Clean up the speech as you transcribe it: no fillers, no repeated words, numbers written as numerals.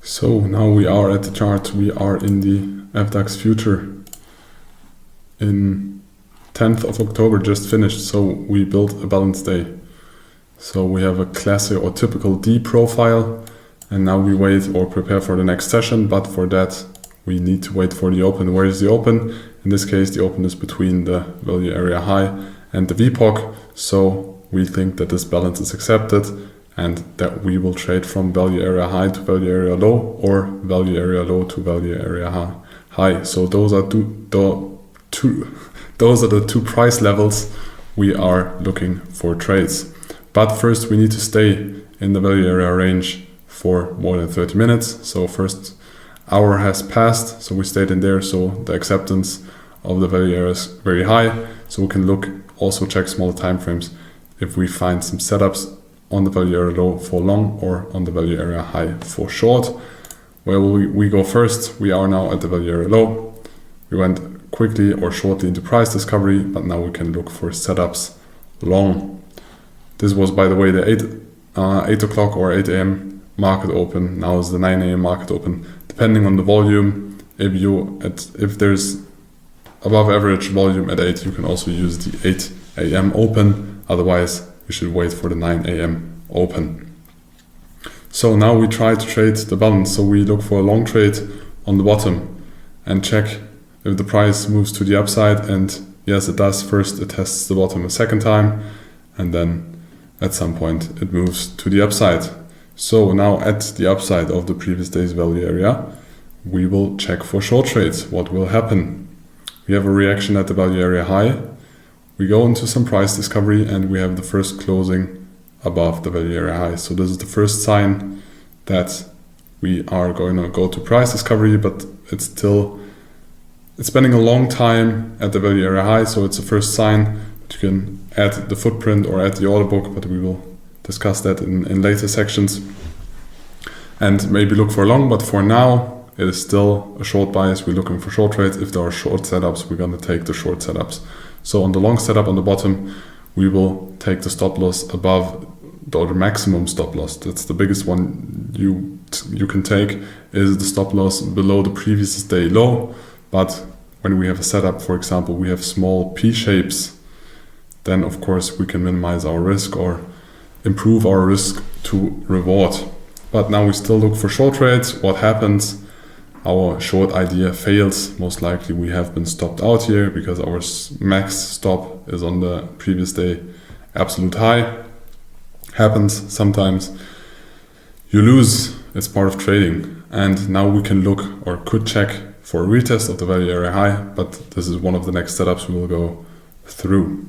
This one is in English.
So now we are at the chart. We are in the FDAX future in 10th of October, just finished. So we built a balanced day. So we have a classic or typical D profile, and now we wait or prepare for the next session. But for that, we need to wait for the open. Where is the open? In this case, the open is between the value area high and the VPOC. So we think that this balance is accepted, and that we will trade from value area high to value area low, or value area low to value area high. So those are the two price levels we are looking for trades. But first we need to stay in the value area range for more than 30 minutes. So first hour has passed, so we stayed in there. So the acceptance of the value area is very high. So we can also check smaller time frames if we find some setups on the value area low for long or on the value area high for short. Where will we go first? We are now at the value area low. We went quickly or shortly into price discovery, but now we can look for setups long. This was, by the way, the 8 o'clock or 8 a.m. market open. Now is the 9 a.m. market open. Depending on the volume, if there's above average volume at 8, you can also use the 8 a.m. open. Otherwise, we should wait for the 9 a.m. open. So now we try to trade the balance. So we look for a long trade on the bottom and check if the price moves to the upside. And yes, it does. First, it tests the bottom a second time, and then at some point it moves to the upside. So now at the upside of the previous day's value area, we will check for short trades. What will happen? We have a reaction at the value area high. We go into some price discovery, and we have the first closing above the value area high. So this is the first sign that we are going to go to price discovery, but it's spending a long time at the value area high. So it's the first sign. You can add the footprint or add the order book, but we will discuss that in later sections. And maybe look for long, but for now, it is still a short bias. We're looking for short trades. If there are short setups, we're going to take the short setups. So on the long setup on the bottom, we will take the stop loss above the maximum stop loss. That's the biggest one you can take, is the stop loss below the previous day low. But when we have a setup, for example, we have small P shapes, then of course we can minimize our risk or improve our risk to reward. But now we still look for short trades. What happens? Our short idea fails. Most likely we have been stopped out here because our max stop is on the previous day absolute high. Happens sometimes. You lose, it's part of trading. And now we can look or could check for a retest of the value area high, but this is one of the next setups we will go through.